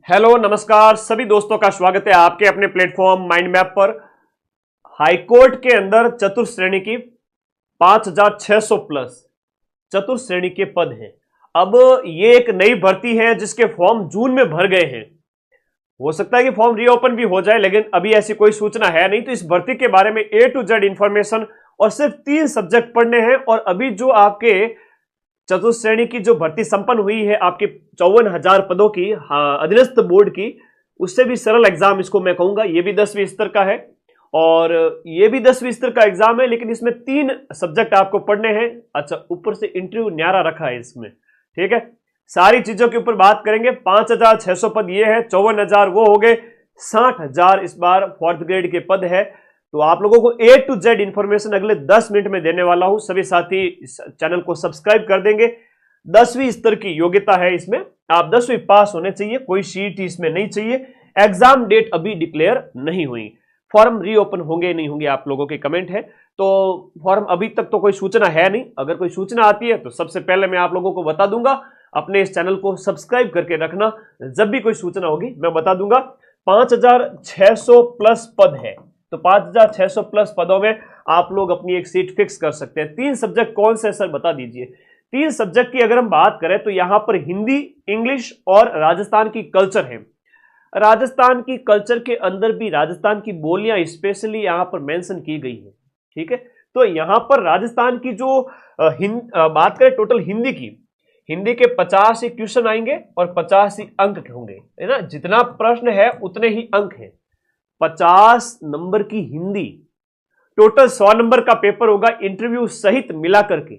Hello नमस्कार सभी दोस्तों का स्वागत है आपके अपने प्लेटफॉर्म माइंड मैप पर। हाईकोर्ट के अंदर चतुर्थ श्रेणी की 5600 प्लस चतुर्थ श्रेणी के पद हैं। अब ये एक नई भर्ती है जिसके फॉर्म जून में भर गए हैं। हो सकता है कि फॉर्म रीओपन भी हो जाए, लेकिन अभी ऐसी कोई सूचना है नहीं। तो इस भर्ती के बारे में A to Z इंफॉर्मेशन और सिर्फ 3 सब्जेक्ट पढ़ने हैं। और अभी जो आपके चतुर्थ श्रेणी की जो भर्ती संपन्न हुई है आपके 54,000 पदों की अधीनस्थ बोर्ड की, उससे भी सरल एग्जाम इसको मैं कहूंगा। ये भी 10वीं स्तर का है और ये भी 10वीं स्तर का एग्जाम है, लेकिन इसमें 3 सब्जेक्ट आपको पढ़ने हैं। अच्छा, ऊपर से इंटरव्यू न्यारा रखा है इसमें, ठीक है। सारी चीजों के ऊपर बात करेंगे। 5,600 पद ये है, 54,000 वो हो गए, 60,000 इस बार 4th ग्रेड के पद है। तो आप लोगों को A to Z इंफॉर्मेशन अगले 10 मिनट में देने वाला हूं। सभी साथी इस चैनल को सब्सक्राइब कर देंगे। 10वीं स्तर की योग्यता है इसमें, आप 10वीं पास होने चाहिए, कोई CET इसमें नहीं चाहिए। एग्जाम डेट अभी डिक्लेयर नहीं हुई, फॉर्म रीओपन होंगे नहीं होंगे आप लोगों के कमेंट है। तो फॉर्म अभी तक तो कोई सूचना है नहीं। अगर कोई सूचना आती है तो सबसे पहले मैं आप लोगों को बता दूंगा। अपने इस चैनल को सब्सक्राइब करके रखना, जब भी कोई सूचना होगी मैं बता दूंगा। 5,600 प्लस पद है, तो 5,600 प्लस पदों में आप लोग अपनी एक सीट फिक्स कर सकते हैं। 3 सब्जेक्ट कौन से सर बता दीजिए। 3 सब्जेक्ट की अगर हम बात करें तो यहां पर हिंदी, इंग्लिश और राजस्थान की कल्चर है। राजस्थान की कल्चर के अंदर भी राजस्थान की बोलियां स्पेशली यहां पर मेंशन की गई है, ठीक है। तो यहां पर राजस्थान की जो बात करें टोटल हिंदी की, हिंदी के 50 ही क्वेश्चन आएंगे और 50 ही अंक होंगे, है ना। जितना प्रश्न है उतने ही अंक हैं। 50 नंबर की हिंदी, टोटल 100 नंबर का पेपर होगा इंटरव्यू सहित मिला करके।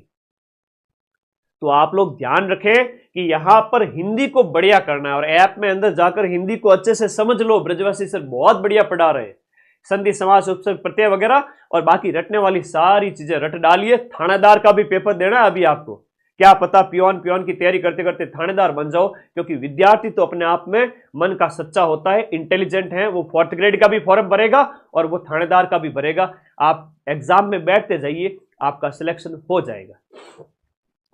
तो आप लोग ध्यान रखें कि यहां पर हिंदी को बढ़िया करना है और ऐप में अंदर जाकर हिंदी को अच्छे से समझ लो। ब्रजवासी सर बहुत बढ़िया पढ़ा रहे हैं, संधि समास उपसर्ग प्रत्यय वगैरह, और बाकी रटने वाली सारी चीजें रट डालिए। थानेदार का भी पेपर देना है अभी आपको, क्या पता पियोन की तैयारी करते करते थानेदार बन जाओ। क्योंकि विद्यार्थी तो अपने आप में मन का सच्चा होता है, इंटेलिजेंट है, वो 4th ग्रेड का भी फॉर्म भरेगा और वो थानेदार का भी भरेगा। आप एग्जाम में बैठते जाइए, आपका सिलेक्शन हो जाएगा।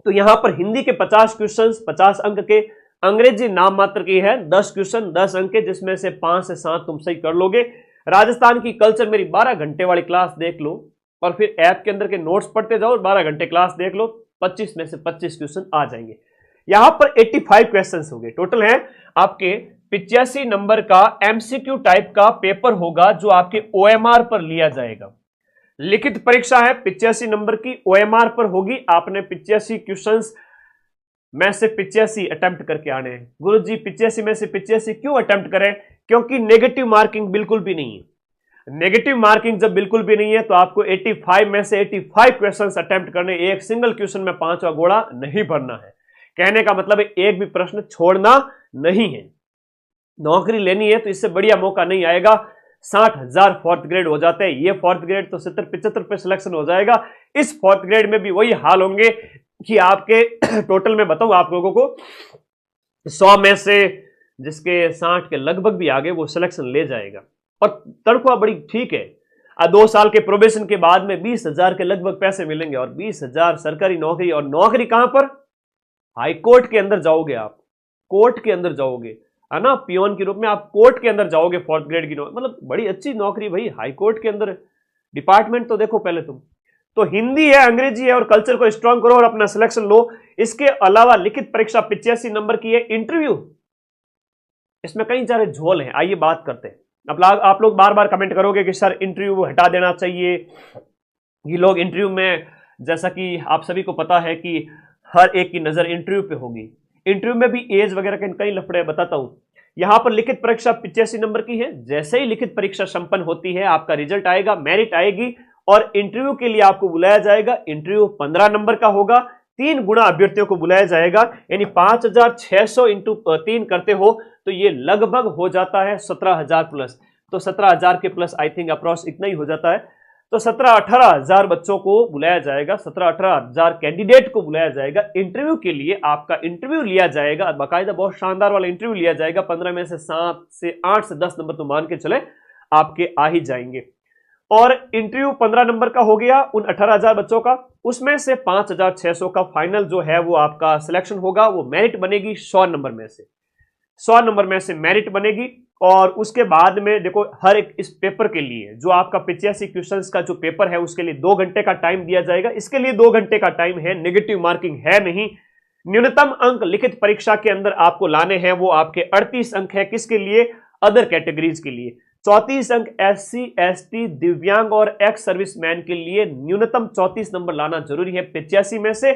तो यहां पर हिंदी के 50 क्वेश्चन 50 अंक के, अंग्रेजी नाम मात्र की है 10 क्वेश्चन 10 अंक के, जिसमें से 5 से 7 तुम सही कर लोगे। राजस्थान की कल्चर मेरी 12 घंटे वाली क्लास देख लो और फिर ऐप के अंदर के नोट्स पढ़ते जाओ, 12 घंटे क्लास देख लो, 25 में से 25 क्वेश्चन आ जाएंगे। यहां पर 85 क्वेश्चंस होंगे टोटल हैं आपके। 85 नंबर का MCQ टाइप का पेपर होगा जो आपके OMR पर लिया जाएगा। लिखित परीक्षा है 85 नंबर की, OMR पर होगी। आपने 85 क्वेश्चंस में से 85 अटेम्प्ट करके आने हैं। गुरुजी 85 में से 85 क्यों अटेम्प्ट करें? क्योंकि नेगेटिव मार्किंग बिल्कुल भी नहीं है। नेगेटिव मार्किंग जब बिल्कुल भी नहीं है तो आपको 85 में से 85 क्वेश्चंस अटेम्प्ट करने, एक सिंगल क्वेश्चन में 5वां घोड़ा नहीं भरना है। कहने का मतलब है एक भी प्रश्न छोड़ना नहीं है। नौकरी लेनी है तो इससे बढ़िया मौका नहीं आएगा। 60,000 4th ग्रेड हो जाते हैं, ये 4th ग्रेड तो 70-75 पे सिलेक्शन हो जाएगा। इस 4th ग्रेड में भी वही हाल होंगे कि आपके टोटल में बताऊं आप लोगों को, 100 में से जिसके 60 के लगभग भी आगे वो सिलेक्शन ले जाएगा। और तनख्वाह बड़ी ठीक है, 2 साल के प्रोबेशन के बाद में 20,000 के लगभग पैसे मिलेंगे। और 20,000 सरकारी नौकरी, और नौकरी कहां पर? हाई कोर्ट के अंदर जाओगे आप, कोर्ट के अंदर जाओगे, है ना। पियोन के रूप में आप कोर्ट के अंदर जाओगे 4th ग्रेड की नौकरी, मतलब बड़ी अच्छी नौकरी भाई। हाई कोर्ट के अंदर डिपार्टमेंट तो देखो पहले तुम। तो हिंदी है, अंग्रेजी है और कल्चर को स्ट्रांग करो और अपना सिलेक्शन लो। इसके अलावा लिखित परीक्षा 85 नंबर की है। इंटरव्यू, इसमें कई सारे झोल हैं, आइए बात करते हैं। अब आप लोग बार बार कमेंट करोगे कि सर इंटरव्यू हटा देना चाहिए। ये लोग इंटरव्यू में, जैसा कि आप सभी को पता है कि हर एक की नजर इंटरव्यू पे होगी। इंटरव्यू में भी एज वगैरह के कई लफड़े बताता हूं। यहां पर लिखित परीक्षा 85 नंबर की है। जैसे ही लिखित परीक्षा संपन्न होती है, आपका रिजल्ट आएगा, मेरिट आएगी और इंटरव्यू के लिए आपको बुलाया जाएगा। इंटरव्यू 15 नंबर का होगा, 3 गुना अभ्यर्थियों को बुलाया जाएगा। यानी 5,600 इंटू 3 करते हो तो ये लगभग हो जाता है 17,000 प्लस। तो 17,000 के प्लस आई थिंक अप्रॉक्स इतना ही हो जाता है। तो 17-18 हजार बच्चों को बुलाया जाएगा, 17-18 हजार कैंडिडेट को बुलाया जाएगा इंटरव्यू के लिए। आपका इंटरव्यू लिया जाएगा, बाकायदा बहुत शानदार वाला इंटरव्यू लिया जाएगा। 15 में से 7 से 8 से 10 नंबर तो मान के चले आपके आ ही जाएंगे। और इंटरव्यू 15 नंबर का हो गया उन 18,000 बच्चों का, उसमें से 5,600 का फाइनल जो है वो आपका सिलेक्शन होगा, वो मेरिट बनेगी 100 नंबर में से। 100 नंबर में से मेरिट बनेगी। और उसके बाद में देखो, हर एक इस पेपर के लिए जो आपका 85 क्वेश्चंस का जो पेपर है उसके लिए 2 घंटे का टाइम दिया जाएगा। इसके लिए 2 घंटे का टाइम है, नेगेटिव मार्किंग है नहीं। न्यूनतम अंक लिखित परीक्षा के अंदर आपको लाने हैं, वो आपके 38 अंक है। किसके लिए? अदर कैटेगरीज के लिए। 34 अंक SC ST दिव्यांग और एक्स सर्विसमैन के लिए न्यूनतम 34 नंबर लाना जरूरी है 85 में से।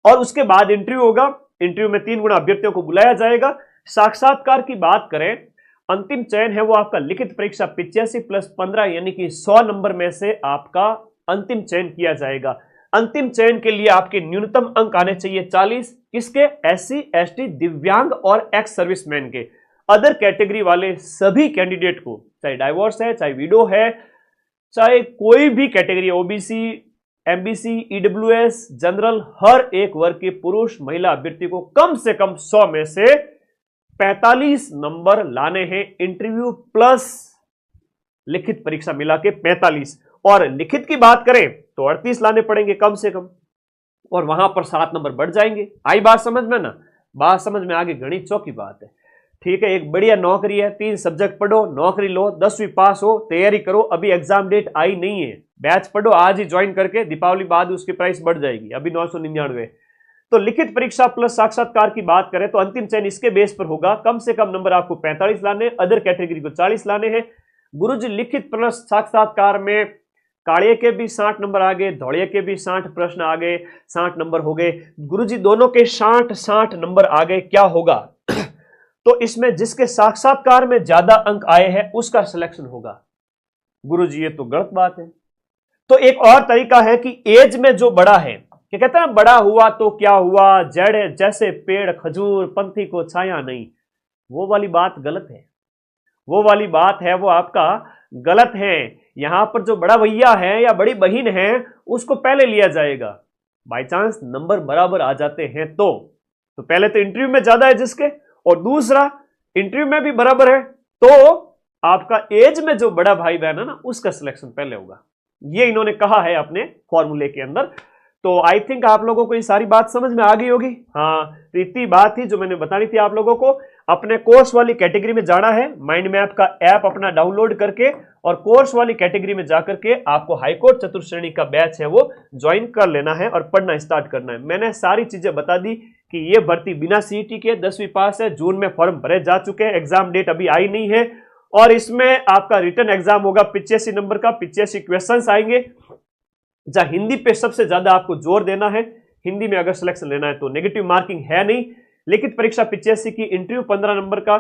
और उसके बाद इंटरव्यू होगा। इंटरव्यू में 3 गुना अभ्यर्थियों को बुलाया जाएगा। साक्षात्कार की बात करें, अंतिम चयन है वो आपका लिखित परीक्षा 85 + 15 यानी कि 100 नंबर में से आपका अंतिम चयन किया जाएगा। अंतिम चयन के लिए आपके न्यूनतम अंक आने चाहिए 40। किसके? SC ST दिव्यांग और एक्स सर्विसमैन के। अदर कैटेगरी वाले सभी कैंडिडेट को, चाहे डाइवोर्स है, चाहे विडो है, चाहे कोई भी category, OBC, MBC, EWS, general, हर एक वर्ग के पुरुष महिला अभ्यर्थी को कम से कम 100 में से 45 नंबर लाने हैं। इंटरव्यू प्लस लिखित परीक्षा मिला के 45। और लिखित की बात करें तो 38 लाने पड़ेंगे कम से कम, और वहां पर 7 नंबर बढ़ जाएंगे। आई बात समझ में ना? बात समझ में आगे गणित चौकी बात है। ठीक है, एक बढ़िया नौकरी है, 3 सब्जेक्ट पढ़ो, नौकरी लो, 10वीं पास हो, तैयारी करो। अभी एग्जाम डेट आई नहीं है, बैच पढ़ो आज ही ज्वाइन करके, दीपावली बाद उसकी प्राइस बढ़ जाएगी, अभी 999। तो लिखित परीक्षा प्लस साक्षात्कार की बात करें तो अंतिम चयन इसके बेस पर होगा। कम से कम नंबर आपको 45 लाने, अदर कैटेगरी को 40 लाने हैं। गुरुजी लिखित प्लस साक्षात्कार में काड़िए के भी 60 नंबर आ गए, धौड़िए के भी 60 प्रश्न आ गए, 60 नंबर हो गए। गुरुजी दोनों के 60 नंबर आ गए, क्या होगा? तो इसमें जिसके साक्षात्कार में ज्यादा अंक आए हैं उसका सिलेक्शन होगा। गुरुजी ये तो गलत बात है। तो एक और तरीका है कि एज में जो बड़ा है, क्या कहते हैं ना, बड़ा हुआ तो क्या हुआ, जड़ जैसे पेड़ खजूर, पंथी को छाया नहीं, वो वाली बात गलत है। वो वाली बात है वो आपका गलत है। यहां पर जो बड़ा भैया है या बड़ी बहन है उसको पहले लिया जाएगा। बाई चांस नंबर बराबर आ जाते हैं तो पहले तो इंटरव्यू में ज्यादा है जिसके, और दूसरा इंटरव्यू में भी बराबर है, तो आपका एज में जो बड़ा भाई बहन है ना उसका सिलेक्शन पहले होगा। ये इन्होंने कहा है अपने फॉर्मूले के अंदर। तो आई थिंक आप लोगों को ये सारी बात समझ में आ गई होगी। हाँ, तो इतनी बात थी जो मैंने बतानी थी आप लोगों को। अपने कोर्स वाली कैटेगरी में जाना है, माइंड मैप का ऐप अपना डाउनलोड करके, और कोर्स वाली कैटेगरी में जाकर के आपको हाईकोर्ट चतुर्थ श्रेणी का बैच है वो ज्वाइन कर लेना है और पढ़ना स्टार्ट करना है। मैंने सारी चीजें बता दी कि ये भर्ती बिना CET के 10वीं पास है, जून में फॉर्म भरे जा चुके हैं, एग्जाम डेट अभी आई नहीं है, और इसमें आपका रिटर्न एग्जाम होगा 85 नंबर का, 85 क्वेश्चंस आएंगे, जहां हिंदी पे सबसे ज्यादा आपको जोर देना है। हिंदी में अगर सिलेक्शन लेना है तो नेगेटिव मार्किंग है नहीं। लिखित परीक्षा 85 की, इंटरव्यू 15 नंबर का।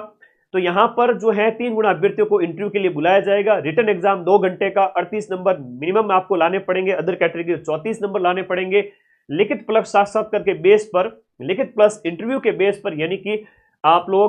तो यहां पर जो है 3 गुना अभ्यर्थियों को इंटरव्यू के लिए बुलाया जाएगा। रिटर्न एग्जाम 2 घंटे का, 38 नंबर मिनिमम आपको लाने पड़ेंगे, अदर कैटेगरी 34 नंबर लाने पड़ेंगे। लिखित प्लस साक्षात्कार के बेस पर, लिखित प्लस इंटरव्यू के बेस पर, यानी कि आप लोग